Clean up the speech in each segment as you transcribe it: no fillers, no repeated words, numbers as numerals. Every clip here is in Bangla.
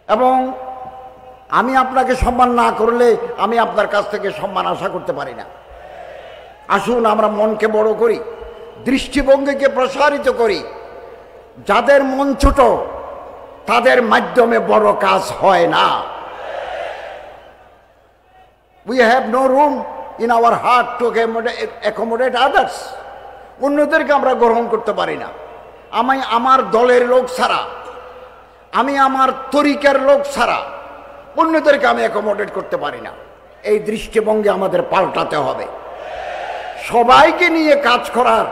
এবং আমি আপনাকে সম্মান না করলে আমি আপনার কাছ থেকে সম্মান আশা করতে পারি না। আসুন আমরা মনকে বড় করি, দৃষ্টিভঙ্গিকে প্রসারিত করি। যাদের মন ছোট তাদের মাধ্যমে বড় কাজ হয় না। We have no room in our heart to accommodate others. অন্যদেরকে আমরা গ্রহণ করতে পারি না। আমি আমার দলের লোক ছাড়া, আমি আমার তরিকার লোক ছাড়া অন্যদেরকে আমি অ্যাকোমোডেট করতে পারি না। এই দৃষ্টিভঙ্গি আমাদের পাল্টাতে হবে। সবাইকে নিয়ে কাজ করার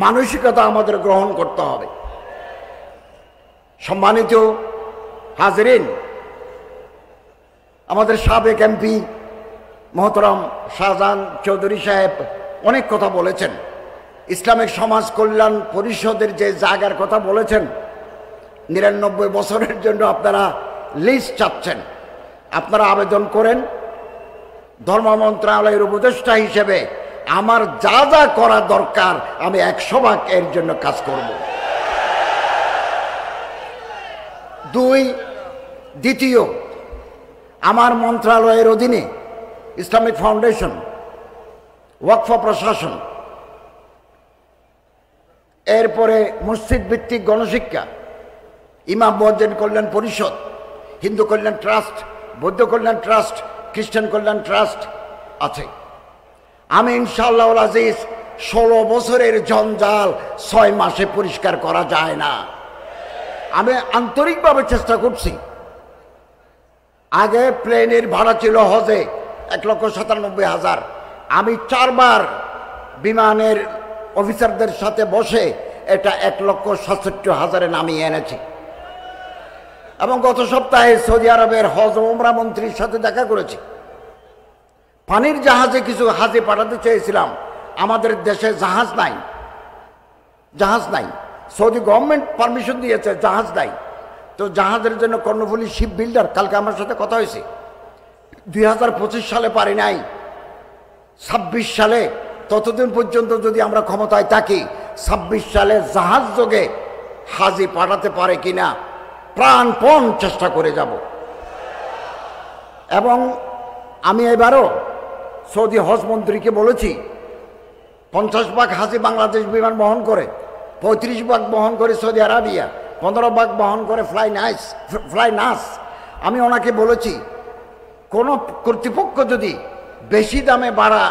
মানসিকতা আমাদের গ্রহণ করতে হবে। সম্মানিত হাজরিন, আমাদের সাবেক এমপি মহতরম শাহজাহান চৌধুরী সাহেব অনেক কথা বলেছেন। ইসলামিক সমাজ কল্যাণ পরিষদের যে জায়গার কথা বলেছেন, ৯৯ বছরের জন্য আপনারা লিস্ট চাচ্ছেন, আপনারা আবেদন করেন। ধর্ম মন্ত্রণালয়ের উপদেষ্টা হিসেবে আমার যা যা করা দরকার আমি ১০০ এর জন্য কাজ করব। দ্বিতীয়, আমার মন্ত্রণালয়ের অধীনে ইসলামিক ফাউন্ডেশন, ওয়াকফ প্রশাসন, এরপরে মসজিদ ভিত্তিক গণশিক্ষা, ইমাম মুয়াজ্জিন কল্যাণ পরিষদ, হিন্দু কল্যাণ ট্রাস্ট, বৌদ্ধ কল্যাণ ট্রাস্ট, খ্রিস্টান কল্যাণ ট্রাস্ট আছে। আমি ইনশাআল্লাহ আজিজ ১৬ বছরের জঞ্জাল ৬ মাসে পরিষ্কার করা যায় না। আমি আন্তরিকভাবে চেষ্টা করছি। আগে প্লেনের ভাড়া ছিল হজে ১,৯৭,০০০। আমি ৪ বার বিমানের অফিসারদের সাথে বসে এটা ১,৬৭,০০০ নামিয়ে এনেছি। এবং গত সপ্তাহে সৌদি আরবের হজ ও উমরা মন্ত্রীর সাথে দেখা করেছি। পানির জাহাজে কিছু হাজি পাঠাতে চেয়েছিলাম, আমাদের দেশে জাহাজ নাই। সৌদি গভর্নমেন্ট পারমিশন দিয়েছে, জাহাজ নাই। তো জাহাজের জন্য কর্ণফুলী শিপ বিল্ডার কালকে আমার সাথে কথা হয়েছে। ২০২৫ সালে পারি নাই, ২৬ সালে, ততদিন পর্যন্ত যদি আমরা ক্ষমতায় থাকি, ২৬ সালে জাহাজ যোগে হাজি পাঠাতে পারে কিনা প্রাণপণ চেষ্টা করে যাব। এবং আমি এবারও সৌদি হজ মন্ত্রীকে বলেছি ৫০ ভাগ হাজি বাংলাদেশ বিমান বহন করে, ৩৫ ভাগ বহন করে সৌদি আরবিয়া, ১৫ ভাগ বহন করে ফ্লাই নাস। আমি ওনাকে বলেছি কোনো কর্তৃপক্ষ যদি বেশি দামে ভাড়া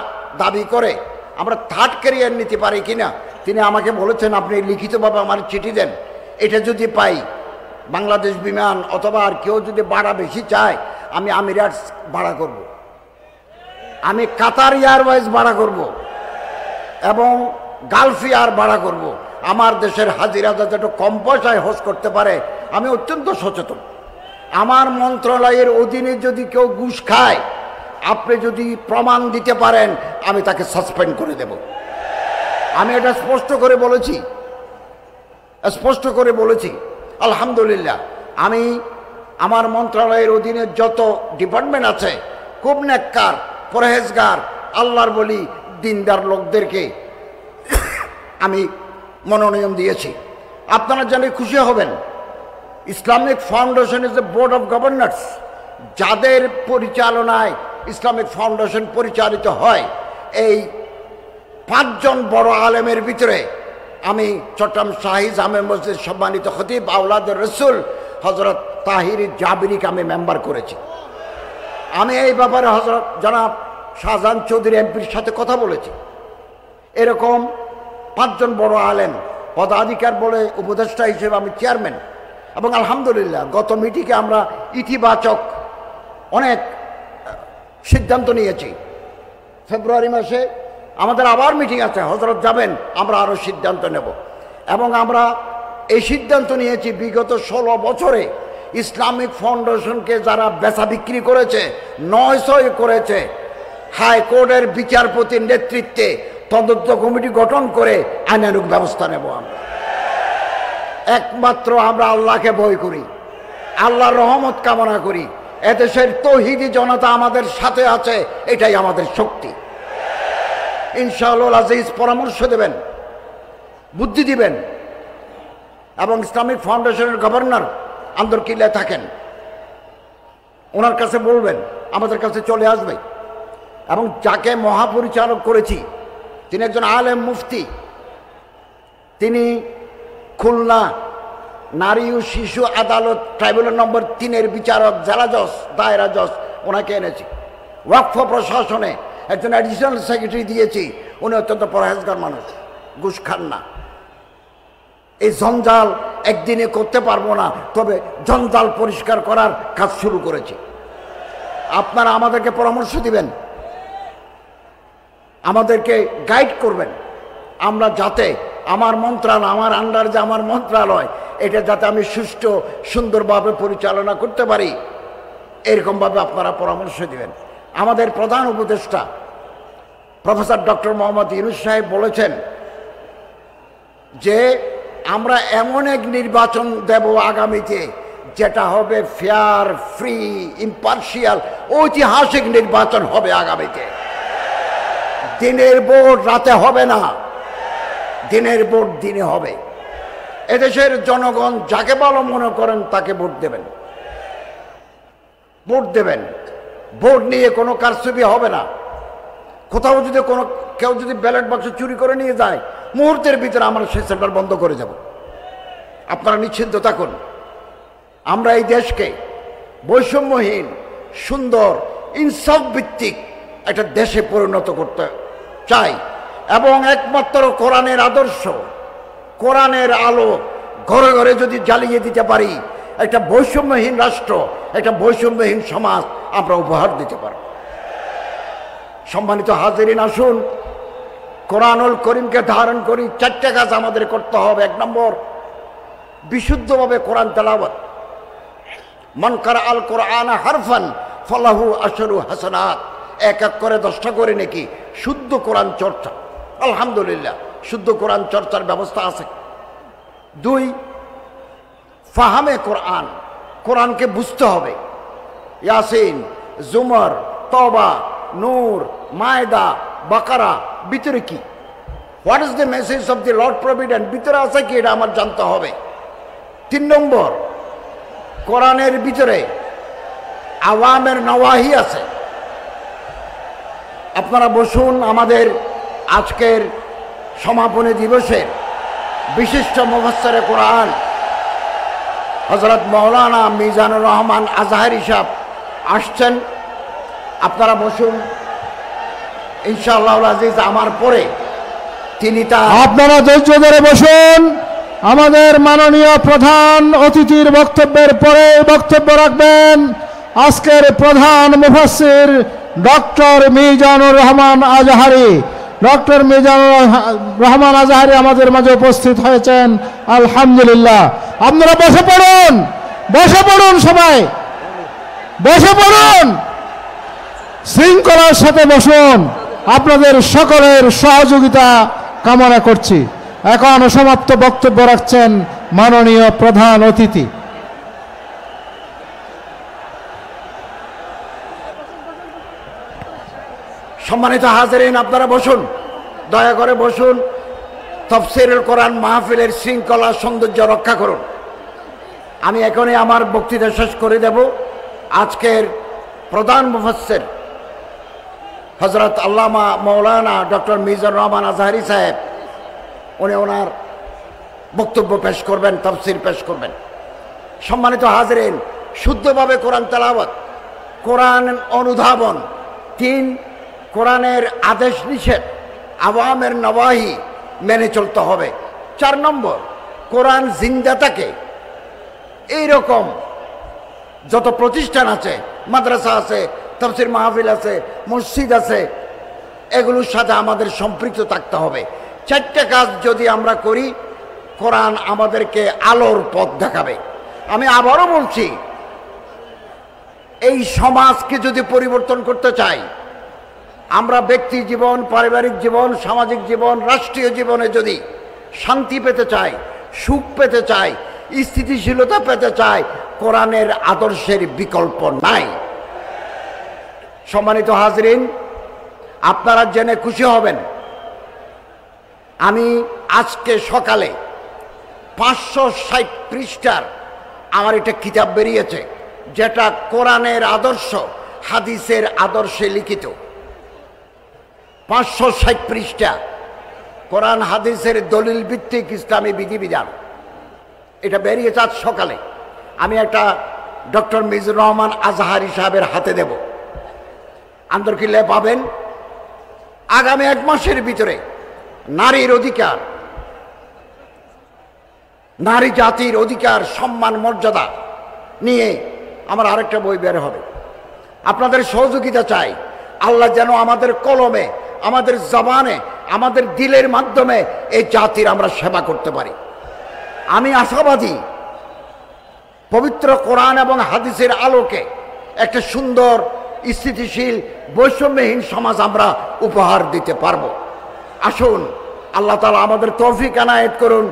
দাবি করে আমরা থার্ড ক্যারিয়ার নিতে পারি কিনা। তিনি আমাকে বলেছেন আপনি লিখিতভাবে আমার চিঠি দেন, এটা যদি পাই বাংলাদেশ বিমান অথবা আর কেউ যদি ভাড়া বেশি চায় আমি আমিরাটস ভাড়া করব, আমি কাতার এয়ারওয়েজ ভাড়া করব এবং গালফ এয়ার ভাড়া করব। আমার দেশের হাজিরা যাতে একটু কম পয়সায় হজ করতে পারে আমি অত্যন্ত সচেতন। আমার মন্ত্রণালয়ের অধীনে যদি কেউ ঘুষ খায় আপনি যদি প্রমাণ দিতে পারেন আমি তাকে সাসপেন্ড করে দেব। আমি এটা স্পষ্ট করে বলেছি। আলহামদুলিল্লাহ আমি আমার মন্ত্রণালয়ের অধীনে যত ডিপার্টমেন্ট আছে খুব নেককার, পরহেজগার, আল্লাহর বলি, দিনদার লোকদেরকে আমি মনোনয়ন দিয়েছি। আপনারা জানে খুশি হবেন, Islamic foundation is a board of governors. যাদের পরিচালনায় ইসলামিক ফাউন্ডেশন পরিচালিত হয় এই ৫ জন বড় আলেমের ভিতরে আমি চট্টগ্রাম শাহী জামে মসজিদ সম্মানিত খতিব আওলাদের রসুল হজরত তাহির জাবিরিকে আমি মেম্বার করেছি। আমি এই ব্যাপারে হজরত জনাব শাহজাহান চৌধুরী এমপির সাথে কথা বলেছি। এরকম ৫ জন বড় আলেম পদাধিকার বলে উপদেষ্টা হিসেবে আমি চেয়ারম্যান। এবং আলহামদুলিল্লাহ গত মিটিংয়ে আমরা ইতিবাচক অনেক সিদ্ধান্ত নিয়েছি। ফেব্রুয়ারি মাসে আমাদের আবার মিটিং আছে, হজরত যাবেন, আমরা আরও সিদ্ধান্ত নেব। এবং আমরা এই সিদ্ধান্ত নিয়েছি বিগত ১৬ বছরে ইসলামিক ফাউন্ডেশনকে যারা বেচা বিক্রি করেছে, নয়ছয় করেছে, হাইকোর্টের বিচারপতির নেতৃত্বে তদন্ত কমিটি গঠন করে আইনানুগ ব্যবস্থা নেব। আমরা একমাত্র আমরা আল্লাহকে ভয় করি, আল্লাহর রহমত কামনা করি। এদেশের তৌহিদি জনতা আমাদের সাথে আছে, এটাই আমাদের শক্তি। ইনশাআল্লাহ আজিজ পরামর্শ দেবেন, বুদ্ধি দিবেন। এবং ইসলামিক ফাউন্ডেশনের গভর্নর আন্দরকিল্লায় থাকেন, ওনার কাছে বলবেন, আমাদের কাছে চলে আসবে। এবং যাকে মহাপরিচালক করেছি তিনি একজন আলেম মুফতি, তিনি খুলনা নারী ও শিশু আদালত ট্রাইব্যুনাল নম্বর 3-এর বিচারক, জেলা জজ, দায়রা জজ, ওনাকে এনেছি। ওয়াকফ প্রশাসনে একজন অ্যাডিশনাল সেক্রেটারি দিয়েছি, উনি অত্যন্ত পরহেজগার মানুষ, ঘুষ খান না। এই জঞ্জাল একদিনে করতে পারবো না, তবে জঞ্জাল পরিষ্কার করার কাজ শুরু করেছি। আপনারা আমাদেরকে পরামর্শ দিবেন, আমাদেরকে গাইড করবেন, আমরা যাতে আমার মন্ত্রণালয়, আমার আন্ডার যে আমার মন্ত্রণালয়, এটা যাতে আমি সুষ্ঠু সুন্দরভাবে পরিচালনা করতে পারি, এরকমভাবে আপনারা পরামর্শ দিবেন। আমাদের প্রধান উপদেষ্টা প্রফেসর ডক্টর মোহাম্মদ ইউনূস সাহেব বলেছেন যে আমরা এমন এক নির্বাচন দেব আগামীতে যেটা হবে ফেয়ার, ফ্রি, ইম্পার্শিয়াল, ঐতিহাসিক নির্বাচন হবে আগামীতে। দিনের ভোট রাতে হবে না, দিনের ভোট দিনে হবে। এদেশের জনগণ যাকে ভালো মনে করেন তাকে ভোট দেবেন, ভোট দেবেন। ভোট নিয়ে কোনো কারচুপি হবে না। কোথাও যদি কেউ যদি ব্যালট বাক্স চুরি করে নিয়ে যায়, মুহূর্তের ভিতরে আমরা সেই সেন্টার বন্ধ করে যাব। আপনারা নিশ্চিন্ত থাকুন। আমরা এই দেশকে বৈষম্যহীন, সুন্দর, ইনসাফ ভিত্তিক একটা দেশে পরিণত করতে চাই, এবং একমাত্র কোরআনের আদর্শ, কোরআনের আলো ঘরে ঘরে যদি জ্বালিয়ে দিতে পারি, একটা বৈষম্যহীন রাষ্ট্র, একটা বৈষম্যহীন সমাজ আমরা উপহার দিতে পারব। সম্মানিত হাজিরিন, আসুন কোরআনুল করিমকে ধারণ করি। 4টে কাজ আমাদের করতে হবে। 1 নম্বর, বিশুদ্ধভাবে কোরআন তেলাওয়াত। মান কারা আল কোরআন হারফান ফালাহু আশরু হাসানাত, এক এক করে 10টা করে নাকি শুদ্ধ কোরআন চর্চা। আলহামদুলিল্লাহ, শুদ্ধ কোরআন চর্চার ব্যবস্থা আছে। 2, ফাহামে কোরআন, কোরআনকে বুঝতে হবে। ইয়াসিন, জুমর, তওবা, নূর, মায়দা, বাকারা, ভিতরে কি, what is the message of the Lord provident, ভিতরে আছে কি, এটা আমার জানতে হবে। 3 নম্বর, কোরআনের ভিতরে আওয়ামের নওয়াহি আছে। আপনারা বসুন, আমাদের আজকের সমাপনী দিবসের বিশিষ্ট মুফাসসিরে কোরআন হযরত মাওলানা মিজানুর রহমান আজহারী সাহেব আসছেন। আপনারা বসুন, ইনশাআল্লাহ আজিজ। আমার পরে তিনি আপনারা ধৈর্য ধরে বসুন। আমাদের মাননীয় প্রধান অতিথির বক্তব্যের পরে বক্তব্য রাখবেন আজকের প্রধান মুফাসসির ডক্টর মিজানুর রহমান আজহারী। ডক্টর মিজানুর রহমান আজহারী আমাদের মাঝে উপস্থিত হয়েছেন, আলহামদুলিল্লাহ। আপনারা বসে পড়ুন, বসে পড়ুন, সবাই বসে পড়ুন, শৃঙ্খলার সাথে বসুন। আপনাদের সকলের সহযোগিতা কামনা করছি। এখন সমাপ্ত বক্তব্য রাখছেন মাননীয় প্রধান অতিথি। সম্মানিত হাজিরিন, আপনারা বসুন, দয়া করে বসুন। তাফসীরুল কোরআন মাহফিলের শৃঙ্খলা সৌন্দর্য রক্ষা করুন। আমি এখনই আমার বক্তৃতা শেষ করে দেব। আজকের প্রধান মুফাসসির হযরত আল্লামা মাওলানা ডক্টর মিজানুর রহমান আজহারী সাহেব, উনি ওনার বক্তব্য পেশ করবেন, তাফসীর পেশ করবেন। সম্মানিত হাজিরিন, শুদ্ধভাবে কোরআন তেলাওয়াত, কোরআন অনুধাবন। 3, কোরআনের আদেশ নিষেধ, আওয়ামের নওয়াহি মেনে চলতে হবে। 4 নম্বর, কোরআন জিন্দা থাকে। এইরকম যত প্রতিষ্ঠান আছে, মাদ্রাসা আছে, তাফসীর মাহফিল আছে, মসজিদ আছে, এগুলোর সাথে আমাদের সম্পৃক্ত থাকতে হবে। 4টে কাজ যদি আমরা করি, কোরআন আমাদেরকে আলোর পথ দেখাবে। আমি আবারও বলছি, এই সমাজকে যদি পরিবর্তন করতে চাই, আমরা ব্যক্তি জীবন, পারিবারিক জীবন, সামাজিক জীবন, রাষ্ট্রীয় জীবনে যদি শান্তি পেতে চাই, সুখ পেতে চাই, স্থিতিশীলতা পেতে চাই, কোরআনের আদর্শের বিকল্প নাই। সম্মানিত হাজিরিন, আপনারা জেনে খুশি হবেন, আমি আজকে সকালে 560 পৃষ্ঠার আমার একটা কিতাব বেরিয়েছে, যেটা কোরআনের আদর্শ হাদিসের আদর্শে লিখিত। 560 পৃষ্ঠা কোরআন হাদিসের দলিল ভিত্তিক ইসলামী বিধিবিধান, এটা বেরিয়েছে আজ সকালে। আমি একটা ডক্টর মিজানুর রহমান আজহারি সাহেবের হাতে দেব, আন্দরকিল্লায় পাবেন। আগামী 1 মাসের ভিতরে নারীর অধিকার, নারী জাতির অধিকার, সম্মান, মর্যাদা নিয়ে আমার আরেকটা বই বের হবে। আপনাদের সহযোগিতা চাই। আল্লাহ যেন আমাদের কলমে, আমাদের জবানে, আমাদের দিলের মাধ্যমে এই জাতির আমরা সেবা করতে পারি। আমি আশাবাদী পবিত্র কোরআন এবং হাদিসের আলোকে একটা সুন্দর, স্থিতিশীল, বৈষম্যহীন সমাজ আমরা উপহার দিতে পারব। আসুন, আল্লাহ তাআলা আমাদের তৌফিক এনায়েত করুন।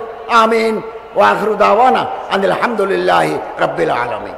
আমিন। ওয়া আখিরু দাওয়ানা আনিল হামদুলিল্লাহি রাব্বিল আলামিন।